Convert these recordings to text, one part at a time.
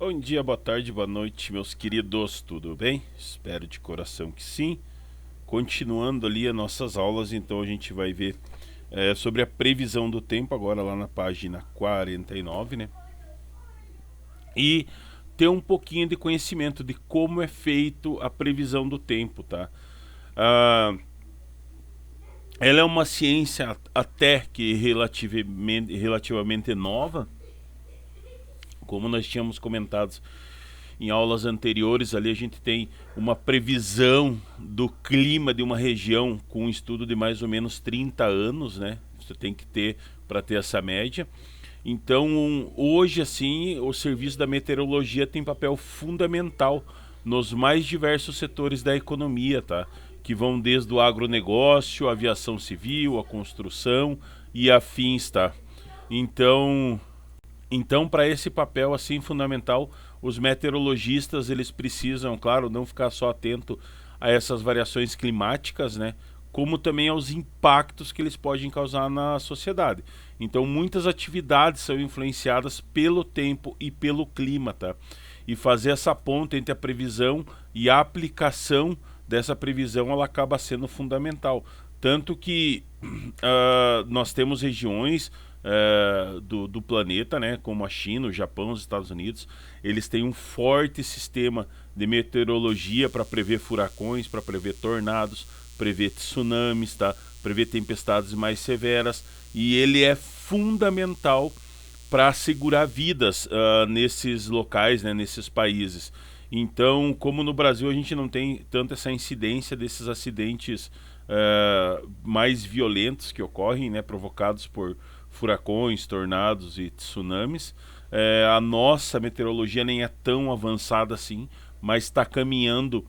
Bom dia, boa tarde, boa noite, meus queridos, tudo bem? Espero de coração que sim. Continuando ali as nossas aulas, então a gente vai ver sobre a previsão do tempo, agora lá na página 49, né? E ter um pouquinho de conhecimento de como é feito a previsão do tempo, tá? Ah, ela é uma ciência até que relativamente nova, como nós tínhamos comentado em aulas anteriores. Ali a gente tem uma previsão do clima de uma região com um estudo de mais ou menos 30 anos, né? Você tem que ter para ter essa média. Então, hoje assim, o serviço da meteorologia tem papel fundamental nos mais diversos setores da economia, tá? Que vão desde o agronegócio, a aviação civil, a construção e afins, tá? Então, para esse papel assim fundamental, os meteorologistas eles precisam, claro, não ficar só atento a essas variações climáticas, né? Como também aos impactos que eles podem causar na sociedade. Então, muitas atividades são influenciadas pelo tempo e pelo clima, tá? E fazer essa ponte entre a previsão e a aplicação dessa previsão, ela acaba sendo fundamental. Tanto que nós temos regiões do planeta, né, como a China, o Japão, os Estados Unidos, eles têm um forte sistema de meteorologia para prever furacões, para prever tornados, prever tsunamis, tá? Prever tempestades mais severas, e ele é fundamental para assegurar vidas nesses locais, né, nesses países. Então, como no Brasil a gente não tem tanto essa incidência desses acidentes mais violentos que ocorrem, né, provocados por furacões, tornados e tsunamis, a nossa meteorologia nem é tão avançada assim, mas está caminhando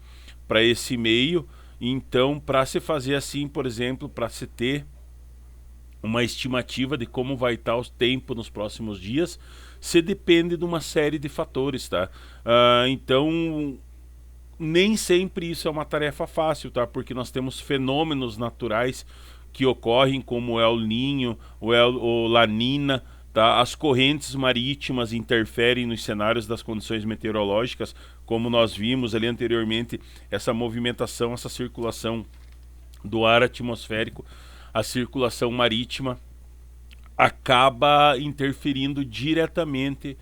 para esse meio. Então, para se fazer assim, por exemplo, para se ter uma estimativa de como vai estar o tempo nos próximos dias, se depende de uma série de fatores, tá? Então, nem sempre isso é uma tarefa fácil, tá? Porque nós temos fenômenos naturais que ocorrem, como o El Ninho, o Lanina, tá? As correntes marítimas interferem nos cenários das condições meteorológicas, como nós vimos ali anteriormente, essa movimentação, essa circulação do ar atmosférico, a circulação marítima acaba interferindo diretamente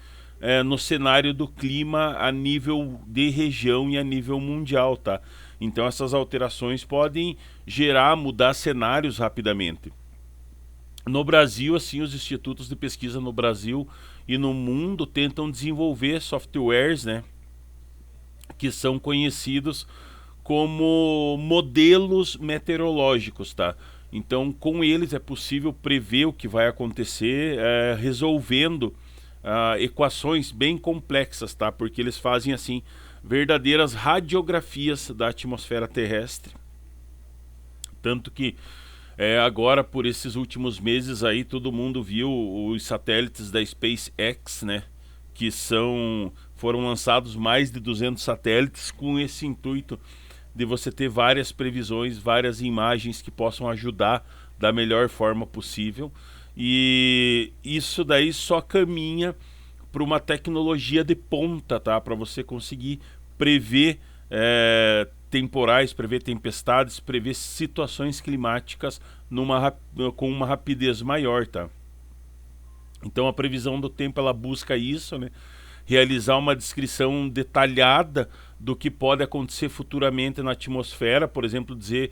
no cenário do clima a nível de região e a nível mundial, tá? Então essas alterações podem mudar cenários rapidamente. No Brasil, assim, os institutos de pesquisa no Brasil e no mundo tentam desenvolver softwares, né, que são conhecidos como modelos meteorológicos, tá? Então, com eles é possível prever o que vai acontecer, resolvendo equações bem complexas, tá? Porque eles fazem assim verdadeiras radiografias da atmosfera terrestre, tanto que agora por esses últimos meses aí todo mundo viu os satélites da SpaceX, né? Que foram lançados mais de 200 satélites com esse intuito de você ter várias previsões, várias imagens que possam ajudar da melhor forma possível. E isso daí só caminha para uma tecnologia de ponta, tá? Para você conseguir prever temporais, prever tempestades, prever situações climáticas com uma rapidez maior, tá? Então a previsão do tempo ela busca isso, né? Realizar uma descrição detalhada do que pode acontecer futuramente na atmosfera, por exemplo, dizer,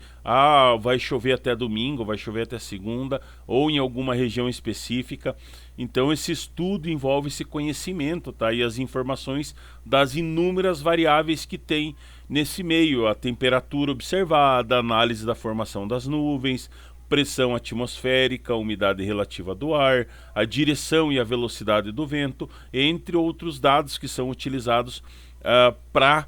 vai chover até domingo, vai chover até segunda, ou em alguma região específica. Então esse estudo envolve esse conhecimento, tá? E as informações das inúmeras variáveis que tem nesse meio, a temperatura observada, a análise da formação das nuvens, pressão atmosférica, a umidade relativa do ar, a direção e a velocidade do vento, entre outros dados que são utilizados para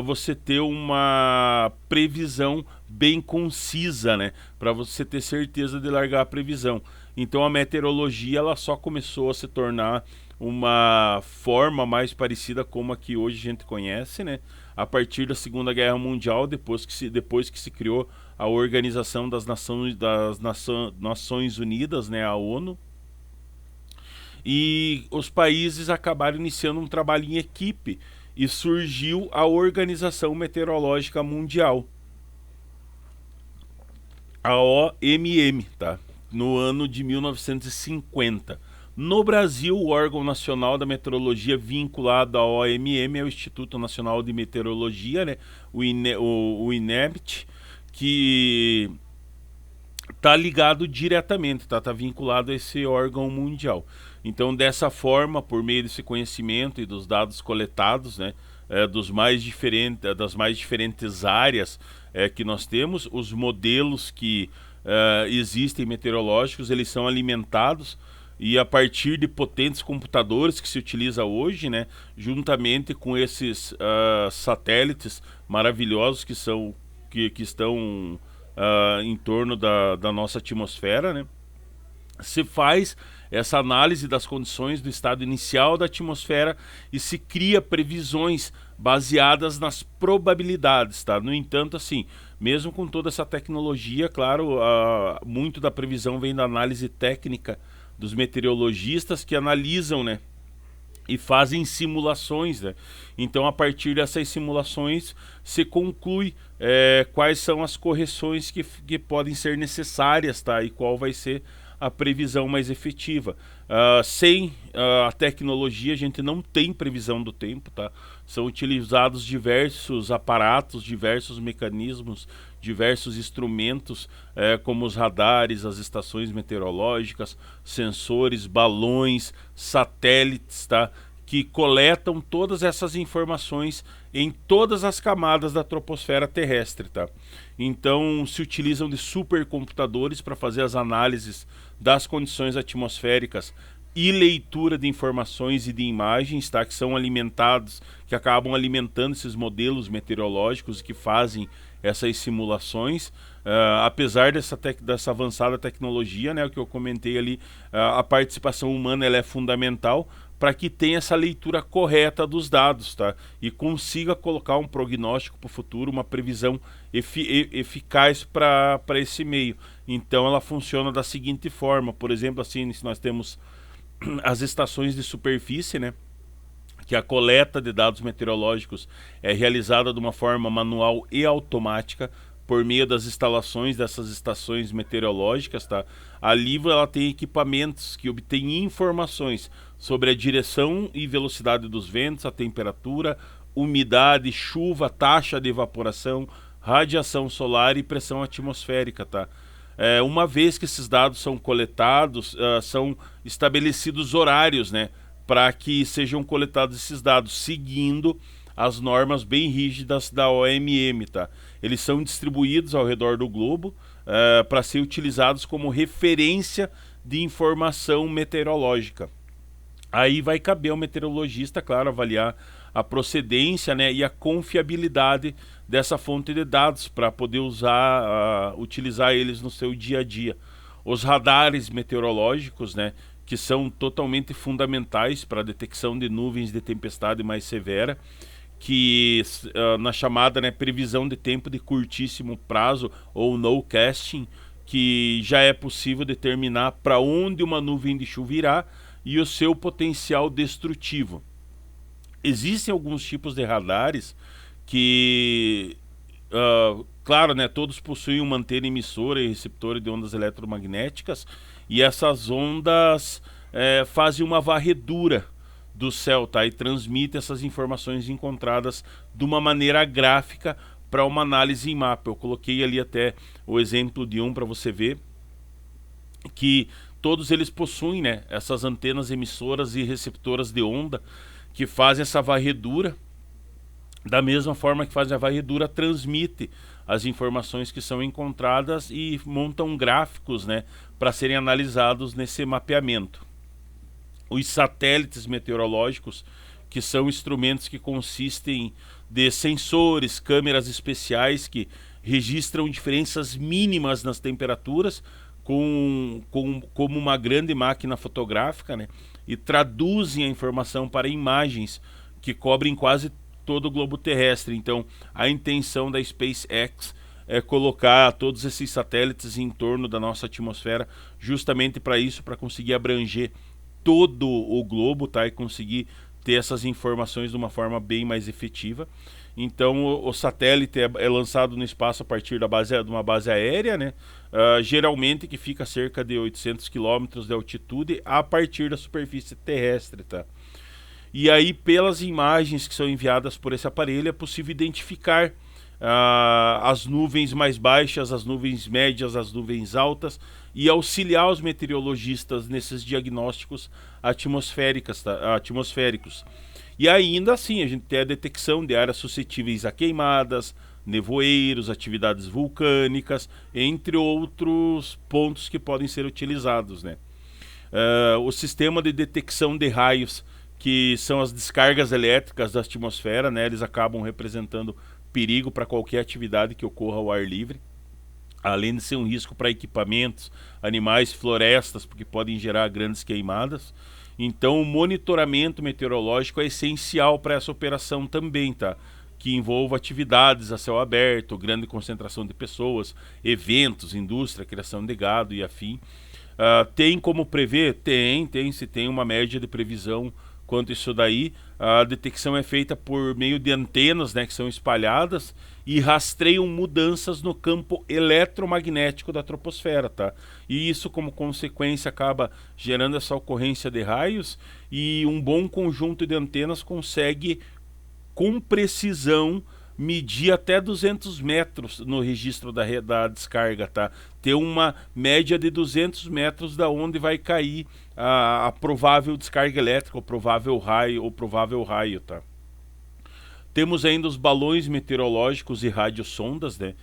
você ter uma previsão bem concisa, né? Para você ter certeza de largar a previsão. Então a meteorologia ela só começou a se tornar uma forma mais parecida como a que hoje a gente conhece, né? A partir da Segunda Guerra Mundial, depois que se criou a Organização das Nações Unidas, né, a ONU. e os países acabaram iniciando um trabalho em equipe e surgiu a Organização Meteorológica Mundial, a OMM, tá? No ano de 1950. No Brasil, o órgão nacional da meteorologia vinculado à OMM é o Instituto Nacional de Meteorologia, né? O INEMET, que está ligado diretamente, tá vinculado a esse órgão mundial. Então, dessa forma, por meio desse conhecimento e dos dados coletados, né, das mais diferentes áreas que nós temos, os modelos que existem meteorológicos, eles são alimentados e a partir de potentes computadores que se utiliza hoje, né, juntamente com esses satélites maravilhosos que estão em torno da nossa atmosfera, né, se faz essa análise das condições do estado inicial da atmosfera e se cria previsões baseadas nas probabilidades, tá? No entanto, assim, mesmo com toda essa tecnologia, claro, muito da previsão vem da análise técnica dos meteorologistas que analisam, né, e fazem simulações, né? Então, a partir dessas simulações se conclui quais são as correções que podem ser necessárias, tá? E qual vai ser a previsão mais efetiva. Sem a tecnologia a gente não tem previsão do tempo, tá? São utilizados diversos aparatos, diversos mecanismos, diversos instrumentos, como os radares, as estações meteorológicas, sensores, balões, satélites, tá? Que coletam todas essas informações em todas as camadas da troposfera terrestre, tá? Então se utilizam de supercomputadores para fazer as análises das condições atmosféricas e leitura de informações e de imagens, tá? Que são alimentados, que acabam alimentando esses modelos meteorológicos que fazem essas simulações. Apesar dessa avançada tecnologia, né, o que eu comentei ali, a participação humana ela é fundamental para que tenha essa leitura correta dos dados, tá? E consiga colocar um prognóstico para o futuro, uma previsão eficaz para esse meio. Então ela funciona da seguinte forma, por exemplo, assim, se nós temos as estações de superfície, né, que a coleta de dados meteorológicos é realizada de uma forma manual e automática por meio das instalações dessas estações meteorológicas, tá? Ali ela tem equipamentos que obtêm informações sobre a direção e velocidade dos ventos, a temperatura, umidade, chuva, taxa de evaporação, radiação solar e pressão atmosférica, tá? Uma vez que esses dados são coletados, são estabelecidos horários, né, para que sejam coletados esses dados, seguindo as normas bem rígidas da OMM, tá? Eles são distribuídos ao redor do globo para ser utilizados como referência de informação meteorológica. Aí vai caber ao meteorologista, claro, avaliar a procedência, né, e a confiabilidade dessa fonte de dados para poder utilizar eles no seu dia a dia. Os radares meteorológicos, né, que são totalmente fundamentais para a detecção de nuvens de tempestade mais severa, que na chamada, né, previsão de tempo de curtíssimo prazo ou nowcasting, que já é possível determinar para onde uma nuvem de chuva irá e o seu potencial destrutivo. Existem alguns tipos de radares que, claro, né, todos possuem uma antena emissora e receptora de ondas eletromagnéticas, e essas ondas fazem uma varredura do céu, tá? E transmite essas informações encontradas de uma maneira gráfica para uma análise em mapa. Eu coloquei ali até o exemplo de um para você ver que todos eles possuem, né, essas antenas emissoras e receptoras de onda que fazem essa varredura. Da mesma forma que fazem a varredura, transmite as informações que são encontradas e montam gráficos, né, para serem analisados nesse mapeamento. Os satélites meteorológicos, que são instrumentos que consistem de sensores, câmeras especiais que registram diferenças mínimas nas temperaturas como uma grande máquina fotográfica, né, e traduzem a informação para imagens que cobrem quase todo o globo terrestre. Então a intenção da SpaceX é colocar todos esses satélites em torno da nossa atmosfera justamente para isso, para conseguir abranger todo o globo, tá? E conseguir ter essas informações de uma forma bem mais efetiva. Então o satélite é lançado no espaço a partir de uma base aérea, né? Geralmente que fica a cerca de 800 quilômetros de altitude a partir da superfície terrestre, tá? E aí, pelas imagens que são enviadas por esse aparelho, é possível identificar as nuvens mais baixas, as nuvens médias, as nuvens altas e auxiliar os meteorologistas nesses diagnósticos atmosféricos. E ainda assim, a gente tem a detecção de áreas suscetíveis a queimadas, nevoeiros, atividades vulcânicas, entre outros pontos que podem ser utilizados, né? O sistema de detecção de raios, que são as descargas elétricas da atmosfera, né? Eles acabam representando perigo para qualquer atividade que ocorra ao ar livre, além de ser um risco para equipamentos, animais, florestas, porque podem gerar grandes queimadas. Então o monitoramento meteorológico é essencial para essa operação também, tá? Que envolva atividades a céu aberto, grande concentração de pessoas, eventos, indústria, criação de gado e afim. Tem como prever? Se tem uma média de previsão quanto a isso daí. A detecção é feita por meio de antenas, né, que são espalhadas e rastreiam mudanças no campo eletromagnético da troposfera, tá? E isso, como consequência, acaba gerando essa ocorrência de raios, e um bom conjunto de antenas consegue, com precisão, medir até 200 metros no registro da descarga, tá? Ter uma média de 200 metros da onde vai cair a provável descarga elétrica, o provável raio, tá? Temos ainda os balões meteorológicos e radiosondas, né?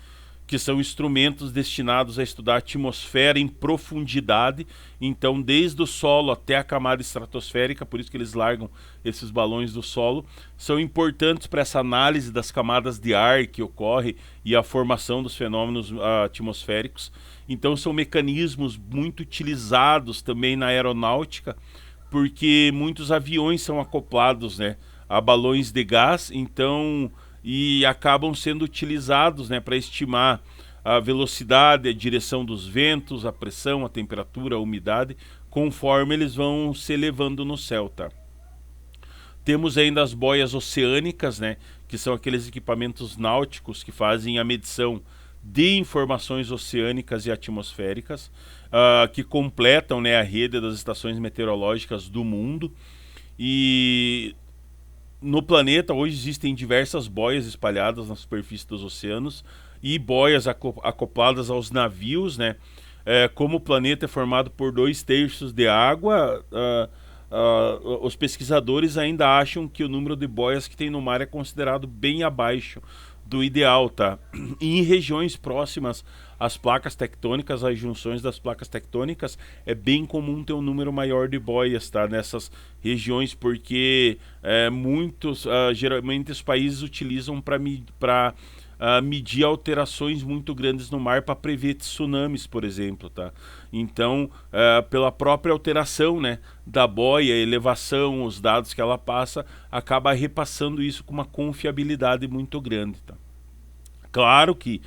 Que são instrumentos destinados a estudar a atmosfera em profundidade, então desde o solo até a camada estratosférica, por isso que eles largam esses balões do solo, são importantes para essa análise das camadas de ar que ocorre e a formação dos fenômenos atmosféricos. Então são mecanismos muito utilizados também na aeronáutica, porque muitos aviões são acoplados, né, a balões de gás, então, e acabam sendo utilizados, né, para estimar a velocidade, a direção dos ventos, a pressão, a temperatura, a umidade, conforme eles vão se elevando no céu, tá? Temos ainda as boias oceânicas, né, que são aqueles equipamentos náuticos que fazem a medição de informações oceânicas e atmosféricas, que completam, né, a rede das estações meteorológicas do mundo. E no planeta hoje existem diversas boias espalhadas na superfície dos oceanos e boias acopladas aos navios, né? Como o planeta é formado por 2/3 de água, os pesquisadores ainda acham que o número de boias que tem no mar é considerado bem abaixo do ideal, tá? E em regiões próximas às placas tectônicas, às junções das placas tectônicas, é bem comum ter um número maior de boias, tá? Nessas regiões, porque geralmente os países utilizam para medir alterações muito grandes no mar para prever tsunamis, por exemplo, tá? Então, pela própria alteração, né, da boia, elevação, os dados que ela passa, acaba repassando isso com uma confiabilidade muito grande, tá? Claro que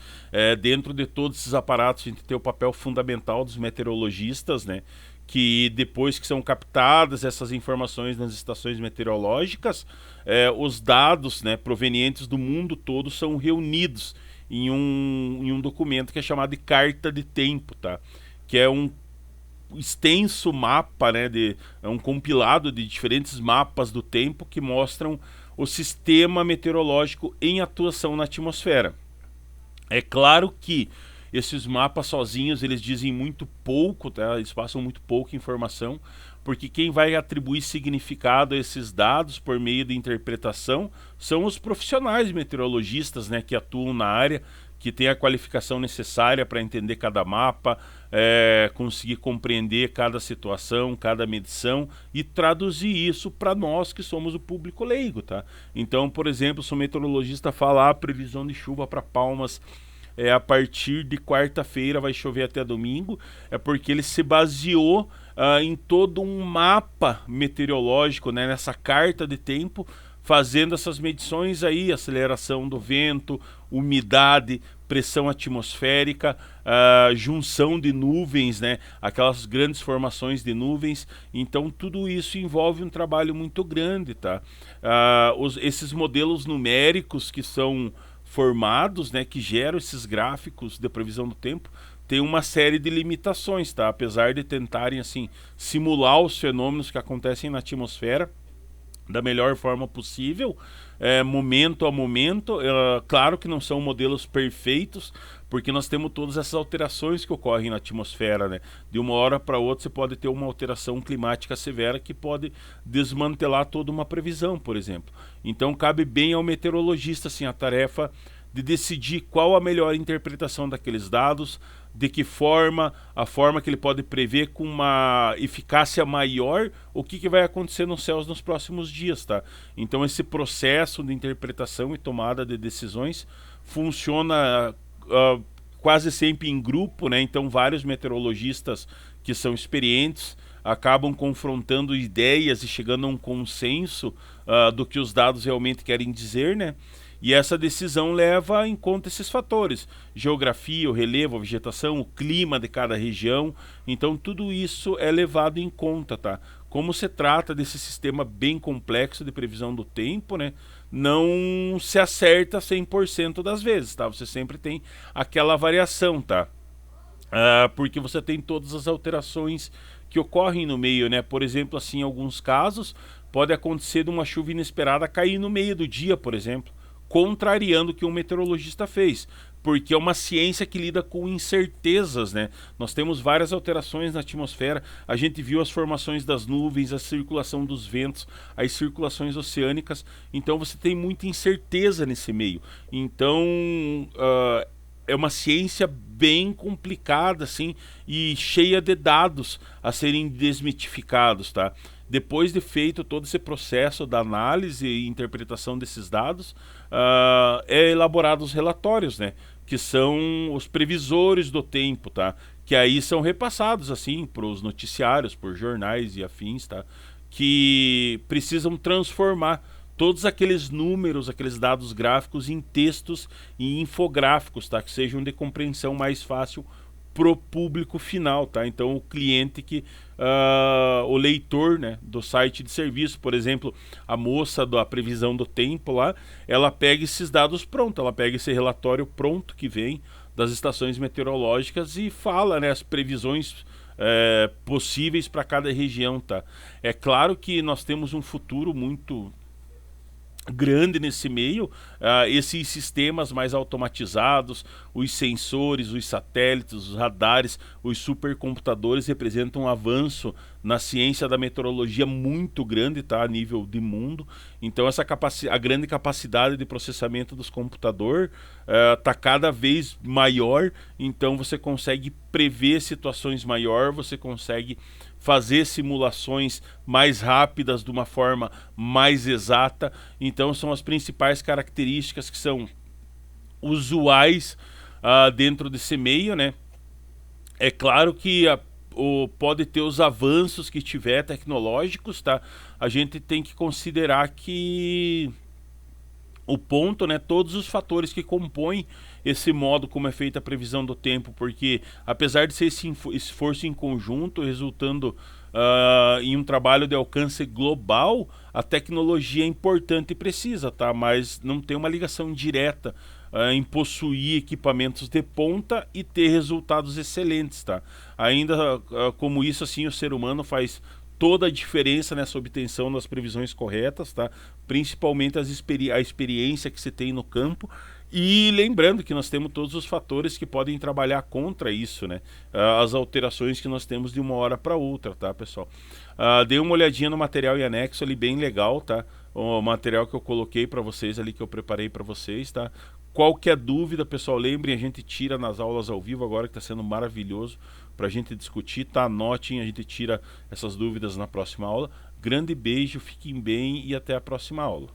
dentro de todos esses aparatos a gente tem o papel fundamental dos meteorologistas, né? Que depois que são captadas essas informações nas estações meteorológicas, os dados, né, provenientes do mundo todo são reunidos em um documento que é chamado de Carta de Tempo, tá? Que é um extenso mapa, né, é um compilado de diferentes mapas do tempo que mostram o sistema meteorológico em atuação na atmosfera. É claro que esses mapas sozinhos eles dizem muito pouco, tá? Eles passam muito pouca informação, porque quem vai atribuir significado a esses dados por meio de interpretação são os profissionais meteorologistas, né, que atuam na área, que têm a qualificação necessária para entender cada mapa, conseguir compreender cada situação, cada medição e traduzir isso para nós que somos o público leigo, tá? Então, por exemplo, se o meteorologista falar a previsão de chuva para Palmas a partir de quarta-feira vai chover até domingo, é porque ele se baseou em todo um mapa meteorológico, né, nessa carta de tempo, fazendo essas medições aí, aceleração do vento, umidade, pressão atmosférica, junção de nuvens, né? Aquelas grandes formações de nuvens. Então tudo isso envolve um trabalho muito grande, tá? Esses modelos numéricos que são formados, né, que geram esses gráficos de previsão do tempo, tem uma série de limitações, tá? Apesar de tentarem assim simular os fenômenos que acontecem na atmosfera da melhor forma possível, momento a momento. Claro que não são modelos perfeitos, porque nós temos todas essas alterações que ocorrem na atmosfera, né? De uma hora para outra você pode ter uma alteração climática severa que pode desmantelar toda uma previsão, por exemplo. Então cabe bem ao meteorologista assim, a tarefa de decidir qual a melhor interpretação daqueles dados, de que forma, a forma que ele pode prever com uma eficácia maior o que vai acontecer nos céus nos próximos dias, tá? Então esse processo de interpretação e tomada de decisões funciona quase sempre em grupo, né? Então vários meteorologistas que são experientes acabam confrontando ideias e chegando a um consenso do que os dados realmente querem dizer, né? E essa decisão leva em conta esses fatores: geografia, o relevo, a vegetação, o clima de cada região. Então tudo isso é levado em conta, tá? Como se trata desse sistema bem complexo de previsão do tempo, né? Não se acerta 100% das vezes, tá? Você sempre tem aquela variação, tá? Porque você tem todas as alterações que ocorrem no meio, né? Por exemplo, assim, em alguns casos, pode acontecer de uma chuva inesperada cair no meio do dia, por exemplo, contrariando o que um meteorologista fez, porque é uma ciência que lida com incertezas, né? Nós temos várias alterações na atmosfera, a gente viu as formações das nuvens, a circulação dos ventos, as circulações oceânicas, então você tem muita incerteza nesse meio. Então, é uma ciência bem complicada, assim, e cheia de dados a serem desmitificados, tá? Depois de feito todo esse processo da análise e interpretação desses dados, é elaborado os relatórios, né? Que são os previsores do tempo, tá? Que aí são repassados assim para os noticiários, por jornais e afins, tá? Que precisam transformar todos aqueles números, aqueles dados gráficos em textos e infográficos, tá? Que sejam de compreensão mais fácil pro público final, tá? Então o cliente o leitor, né, do site de serviço, por exemplo, a moça da previsão do tempo lá, ela pega esses dados pronto, ela pega esse relatório pronto que vem das estações meteorológicas e fala, né, as previsões possíveis para cada região, tá? É claro que nós temos um futuro muito grande nesse meio, esses sistemas mais automatizados, os sensores, os satélites, os radares, os supercomputadores representam um avanço na ciência da meteorologia muito grande, tá, a nível de mundo. Então a grande capacidade de processamento dos computadores está cada vez maior, então você consegue prever situações maior, você consegue fazer simulações mais rápidas de uma forma mais exata. Então são as principais características que são usuais dentro desse meio, né? É claro que pode ter os avanços que tiver tecnológicos, tá? A gente tem que considerar que o ponto, né, todos os fatores que compõem esse modo como é feita a previsão do tempo, porque apesar de ser esse esforço em conjunto, resultando em um trabalho de alcance global, a tecnologia é importante e precisa, tá? Mas não tem uma ligação direta em possuir equipamentos de ponta e ter resultados excelentes, tá? Ainda como isso, assim, o ser humano faz toda a diferença nessa obtenção das previsões corretas, tá? Principalmente a experiência que se tem no campo. E lembrando que nós temos todos os fatores que podem trabalhar contra isso, né? As alterações que nós temos de uma hora para outra, tá, pessoal? Dê uma olhadinha no material em anexo ali, bem legal, tá? O material que eu coloquei para vocês ali, que eu preparei para vocês, tá? Qualquer dúvida, pessoal, lembrem, a gente tira nas aulas ao vivo agora, que está sendo maravilhoso para a gente discutir, tá? Anotem, a gente tira essas dúvidas na próxima aula. Grande beijo, fiquem bem e até a próxima aula.